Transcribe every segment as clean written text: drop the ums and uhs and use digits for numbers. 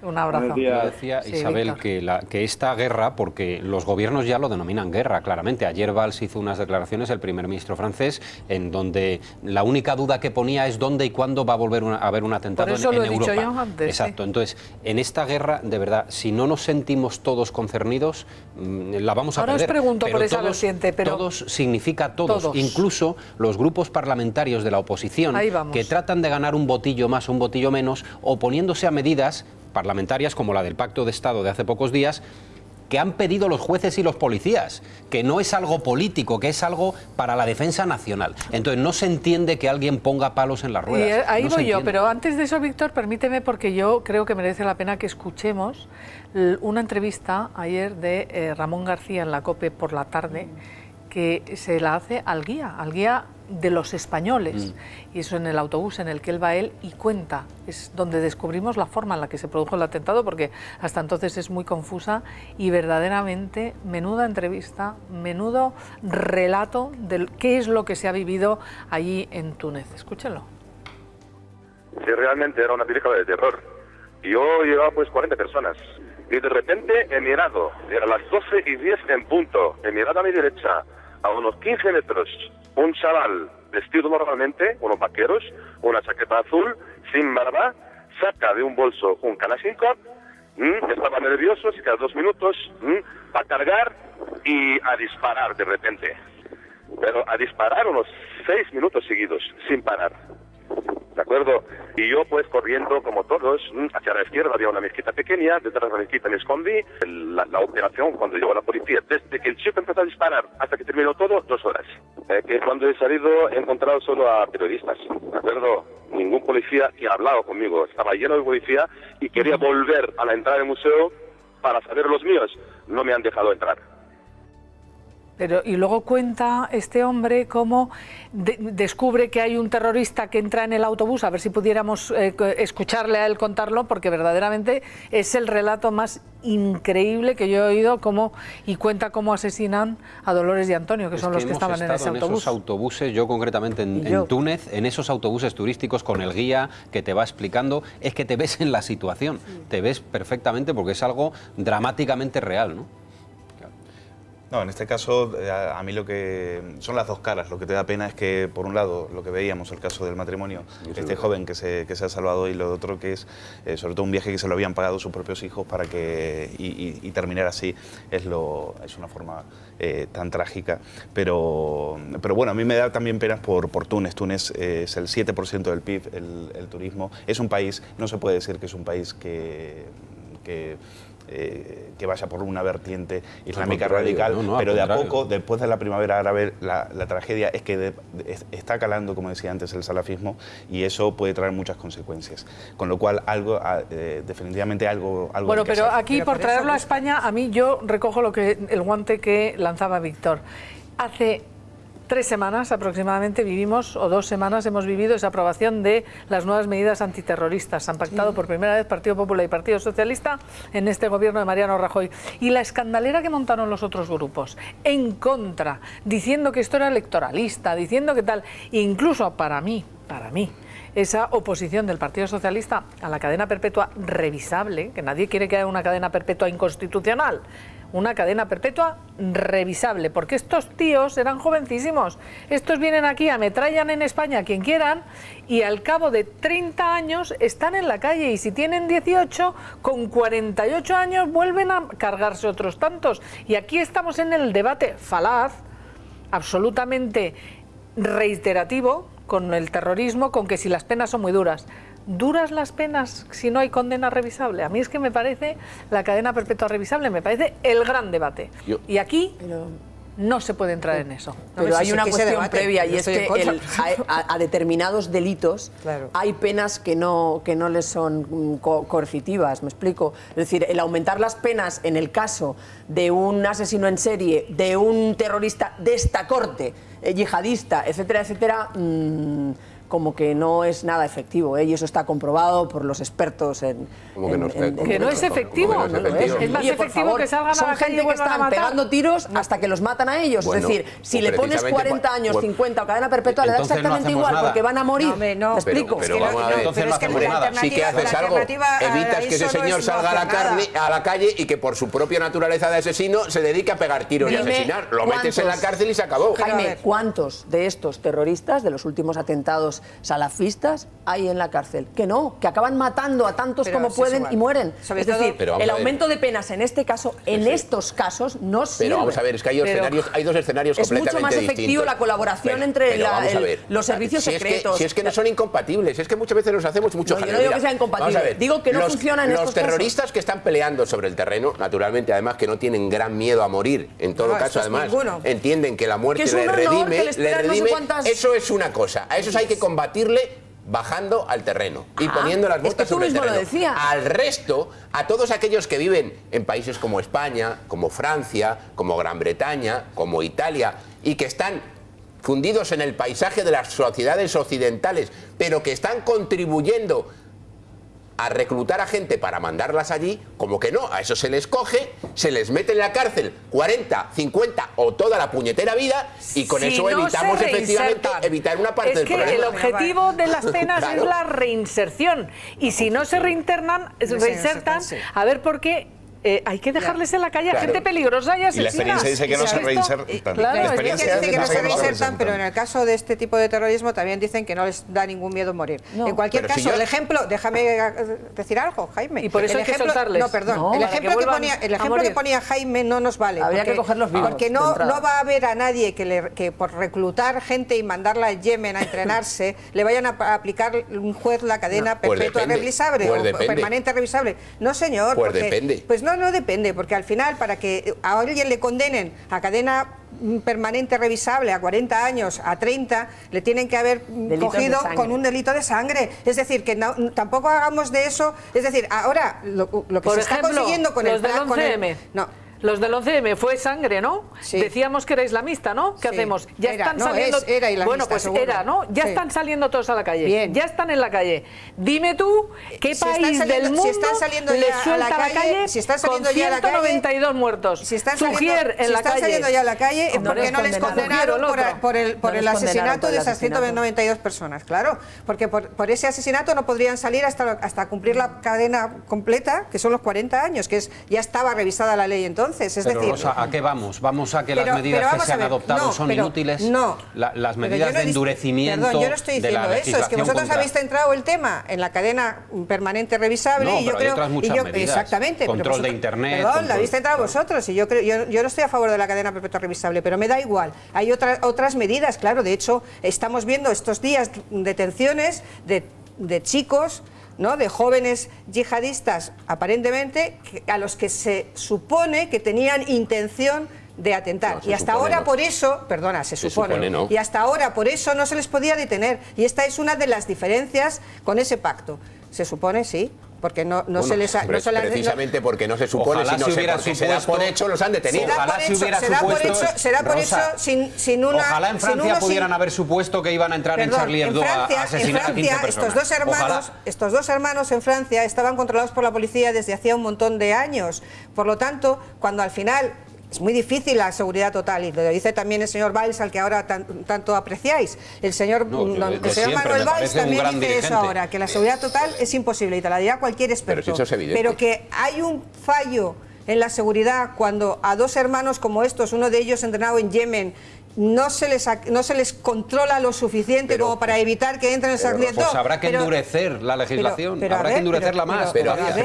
Un abrazo. Yo decía, Sí, Isabel, Víctor. que esta guerra, porque los gobiernos ya lo denominan guerra, claramente. Ayer Valls hizo unas declaraciones, el primer ministro francés, en donde la única duda que ponía es dónde y cuándo va a volver a haber un atentado Por eso en lo he Europa. dicho yo antes. Exacto. Sí. Entonces, en esta guerra, de verdad, si no nos sentimos todos concernidos, la vamos a Ahora perder. os pregunto Pero por esa todos, vertiente, pero... Todos significa todos. Todos. Incluso los grupos parlamentarios de la oposición, Ahí vamos. que tratan de ganar un votillo más o un votillo menos, oponiéndose a medidas parlamentarias como la del Pacto de Estado de hace pocos días, que han pedido los jueces y los policías, que no es algo político, que es algo para la defensa nacional. Entonces no se entiende que alguien ponga palos en las ruedas. Y ahí no se voy yo, entiende. pero antes de eso, Víctor, permíteme, porque yo creo que merece la pena que escuchemos una entrevista ayer de Ramón García en la COPE por la tarde, que se la hace al guía de los españoles, y eso en el autobús en el que él va y cuenta, es donde descubrimos la forma en la que se produjo el atentado, porque hasta entonces es muy confusa, y verdaderamente menuda entrevista, menudo relato de qué es lo que se ha vivido allí en Túnez. Escúchenlo. Sí, realmente era una película de terror. Yo llevaba pues 40 personas y de repente he mirado, era las 12:10 en punto, he mirado a mi derecha, a unos 15 metros, un chaval vestido normalmente, unos vaqueros, una chaqueta azul, sin barba, saca de un bolso un Kalashnikov, estaba nervioso, así que a 2 minutos, va a cargar y a disparar de repente. Pero a disparar unos 6 minutos seguidos, sin parar. ¿De acuerdo? Y yo pues corriendo como todos, hacia la izquierda había una mezquita pequeña, detrás de la mezquita me escondí. La operación, cuando llegó la policía, desde que el chico empezó a disparar hasta que terminó todo, 2 horas. Que cuando he salido he encontrado solo a periodistas, ¿de acuerdo? Ningún policía que ha hablado conmigo, estaba lleno de policía y quería volver a la entrada del museo para saber los míos. No me han dejado entrar. Pero, y luego cuenta este hombre cómo descubre que hay un terrorista que entra en el autobús, a ver si pudiéramos escucharle a él contarlo, porque verdaderamente es el relato más increíble que yo he oído, y cuenta cómo asesinan a Dolores y Antonio, que son los que estaban en ese autobús. Esos autobuses, yo concretamente en Túnez, en esos autobuses turísticos con el guía que te va explicando, es que te ves en la situación, te ves perfectamente porque es algo dramáticamente real, ¿no? No, en este caso, a mí lo que son las dos caras. Lo que te da pena es que, por un lado, lo que veíamos, el caso del matrimonio, este joven que se ha salvado, y lo otro que es, sobre todo, un viaje que se lo habían pagado sus propios hijos para que y terminar así es una forma tan trágica. Pero bueno, a mí me da también pena por Túnez. Túnez es el 7% del PIB, el turismo. Es un país, no se puede decir que es un país que vaya por una vertiente islámica radical, pero de a poco, después de la primavera árabe, la tragedia es que está calando, como decía antes, el salafismo, y eso puede traer muchas consecuencias. Con lo cual, definitivamente algo Bueno, pero hacer. aquí, por traerlo a España, a mí yo recojo el guante que lanzaba Víctor. Hace 3 semanas aproximadamente vivimos, o 2 semanas hemos vivido esa aprobación de las nuevas medidas antiterroristas. Han pactado por primera vez Partido Popular y Partido Socialista en este gobierno de Mariano Rajoy. Y la escandalera que montaron los otros grupos en contra, diciendo que esto era electoralista, diciendo que tal, incluso para mí, esa oposición del Partido Socialista a la cadena perpetua revisable, que nadie quiere que haya una cadena perpetua inconstitucional, una cadena perpetua revisable, porque estos tíos eran jovencísimos, estos vienen aquí, ametrallan en España a quien quieran, y al cabo de 30 años están en la calle, y si tienen 18, con 48 años vuelven a cargarse otros tantos. Y aquí estamos en el debate falaz, absolutamente reiterativo, con el terrorismo, con que si las penas son muy duras. ¿Duras las penas si no hay condena revisable? A mí es que me parece la cadena perpetua revisable, me parece el gran debate. Y aquí no se puede entrar en eso. Pero hay una cuestión previa, y es que a determinados delitos hay penas que no les son coercitivas, ¿me explico? Es decir, el aumentar las penas en el caso de un asesino en serie, de un terrorista de esta corte, yihadista, etcétera, etcétera, como que no es nada efectivo, y eso está comprobado por los expertos en... que no es efectivo. Es más efectivo que salgan a la calle y vuelvan a matar. Pegando tiros hasta que los matan a ellos. Es decir, si le pones 40 años, 50 o cadena perpetua, le da exactamente igual, porque van a morir. ¿Me explico? Pero vamos a ver, entonces no hacemos nada. Sí que haces algo, evitas que ese señor salga a la calle y que por su propia naturaleza de asesino se dedique a pegar tiros y a asesinar. Lo metes en la cárcel y se acabó. Jaime, ¿cuántos de estos terroristas, de los últimos atentados salafistas, hay en la cárcel? Que no, que acaban matando a tantos como pueden y mueren. Es decir, el aumento de penas en este caso, en estos casos, no sirve. Pero vamos a ver, es que hay dos escenarios completamente distintos. Es mucho más efectivo la colaboración entre los servicios secretos. Si es que no son incompatibles, es que muchas veces nos hacemos mucho jaleo. Yo no digo que sea incompatible, digo que no funciona en estos casos. Los terroristas que están peleando sobre el terreno, naturalmente, además que no tienen gran miedo a morir, en todo caso, además, entienden que la muerte les redime, eso es una cosa. A esos hay que combatirle bajando al terreno y poniendo las botas sobre el terreno. Al resto, a todos aquellos que viven en países como España, como Francia, como Gran Bretaña, como Italia, y que están fundidos en el paisaje de las sociedades occidentales, pero que están contribuyendo a reclutar a gente para mandarlas allí, como que no, a eso se les coge, se les mete en la cárcel 40, 50 o toda la puñetera vida, y con eso evitamos efectivamente evitar una parte del problema. El objetivo de las penas es la reinserción, y si no se reinsertan, a ver por qué hay que dejarles en la calle a gente peligrosa y asesina. Y la experiencia dice que no se reinsertan. La experiencia dice que no se reinsertan, pero en el caso de este tipo de terrorismo también dicen que no les da ningún miedo morir. En cualquier caso, el ejemplo, déjame decir algo, Jaime. Y por eso hay que soltarles. No, perdón. El ejemplo que ponía Jaime no nos vale. Habría que cogerlos vivos. Porque no va a haber a nadie que por reclutar gente y mandarla a Yemen a entrenarse le vayan a aplicar un juez la cadena perpetua revisable o permanente revisable. No, señor. Pues depende. Pues no depende, porque al final, para que a alguien le condenen a cadena permanente revisable a 40 años, a 30, le tienen que haber cogido con un delito de sangre. Es decir, que tampoco hagamos de eso. Es decir, ahora lo que se está consiguiendo con el plan... Los del 11M fue sangre, ¿no? Sí. Decíamos que era islamista, ¿no? ¿Qué hacemos? Ya están saliendo... Era islamista, bueno, pues seguro. Era, ¿no? Ya están saliendo todos a la calle. Bien. Ya están en la calle. Dime tú, ¿qué país del mundo les suelta a la calle con 192 muertos? Si están saliendo ya a la calle, es porque no les condenaron por el asesinato de esas 192 personas. Claro, porque por ese asesinato no podrían salir hasta cumplir la cadena completa, que son los 40 años, que ya estaba revisada la ley entonces. Es pero, decir, Rosa, ¿a qué vamos? ¿Vamos a que las medidas que se han adoptado son inútiles? No. Las medidas de endurecimiento. Perdón, yo no estoy diciendo eso. Es que vosotros habéis centrado el tema en la cadena permanente revisable. No, y yo creo, hay otras muchas medidas. Exactamente. Control de Internet. Perdón, la habéis centrado vosotros. Y yo no estoy a favor de la cadena perpetua revisable, pero me da igual. Hay otras medidas, claro. De hecho, estamos viendo estos días detenciones de chicos, ¿no?, de jóvenes yihadistas, aparentemente, a los que se supone que tenían intención de atentar. Y hasta ahora por eso, perdona, se supone, y hasta ahora por eso no se les podía detener. Y esta es una de las diferencias con ese pacto. Se supone, sí. Porque no se les ha... precisamente porque no se supone, sino porque se da por hecho, los han detenido. Se da por hecho sin una... Ojalá en Francia pudieran haber supuesto que iban a entrar en Charlie Hebdo a asesinar a 15 personas. Estos dos hermanos en Francia estaban controlados por la policía desde hacía un montón de años. Por lo tanto, cuando al final... Es muy difícil la seguridad total, y lo dice también el señor Valls, al que ahora tanto apreciáis. El señor Manuel Valls también dice eso ahora, que la seguridad total es imposible, y te la dirá cualquier experto. Pero, si eso es evidente. Pero que hay un fallo en la seguridad cuando a dos hermanos como estos, uno de ellos entrenado en Yemen, no se les controla lo suficiente como para evitar que entren en esa riesgo. Pues habrá que endurecer la legislación, habrá que endurecerla más. Perdóname,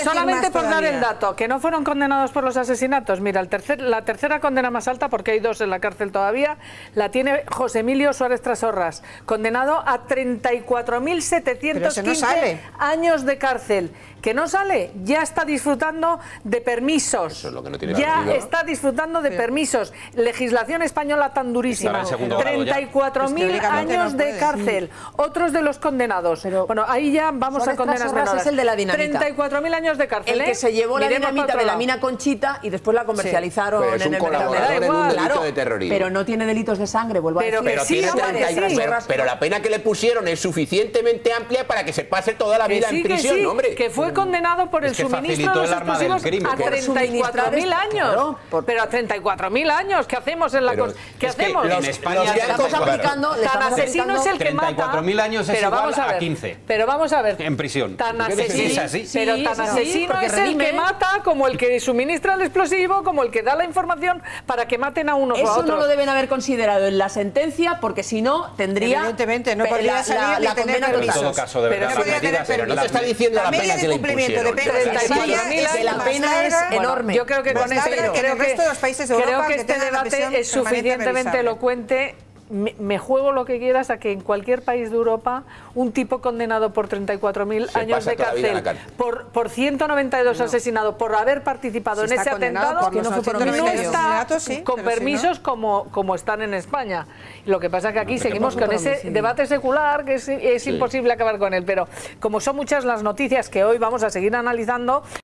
solamente por dar el dato, que no fueron condenados por los asesinatos. Mira, la tercera condena más alta, porque hay dos en la cárcel todavía, la tiene José Emilio Suárez Trasorras, condenado a 34.715 años de cárcel. que no sale, ya está disfrutando de permisos. Eso es lo que no tiene ya sentido. está disfrutando de permisos. Legislación española tan durísima. 34.000 años de cárcel. Otros de los condenados. Bueno, ahí ya vamos a condenas menores. Es el de la dinamita. 34.000 años de cárcel. El que se llevó la dinamita de la mina Conchita y después la comercializaron en el mercado. En un delito de terrorismo. Pero no tiene delitos de sangre, vuelvo a decir. Pero la pena que le pusieron es suficientemente amplia para que se pase toda la vida en prisión, hombre. Que fue condenado por el suministro de los explosivos a 34.000 años. Pero a 34.000 años, ¿qué hacemos en la cosa? ¿Qué hacemos? En España estamos aplicando. Tan asesino es el que mata. 34.000 años es igual a 15. Pero vamos a ver. En prisión. Tan asesino es el redime. que mata, como el que suministra el explosivo, como el que da la información para que maten a unos o a otros. Eso no lo deben haber considerado en la sentencia, porque si no, tendría evidentemente no podría salir la condena en todo caso, de verdad, pero no te está diciendo la pena que le impusieron. La pena es enorme. Yo creo que con este debate es suficientemente elocuente. Me juego lo que quieras a que en cualquier país de Europa un tipo condenado por 34.000 años de cárcel, por 192 asesinados, por haber participado en ese atentado, no está con permisos como están en España. Lo que pasa es que aquí seguimos con ese debate secular que es imposible acabar con él, pero como son muchas las noticias que hoy vamos a seguir analizando,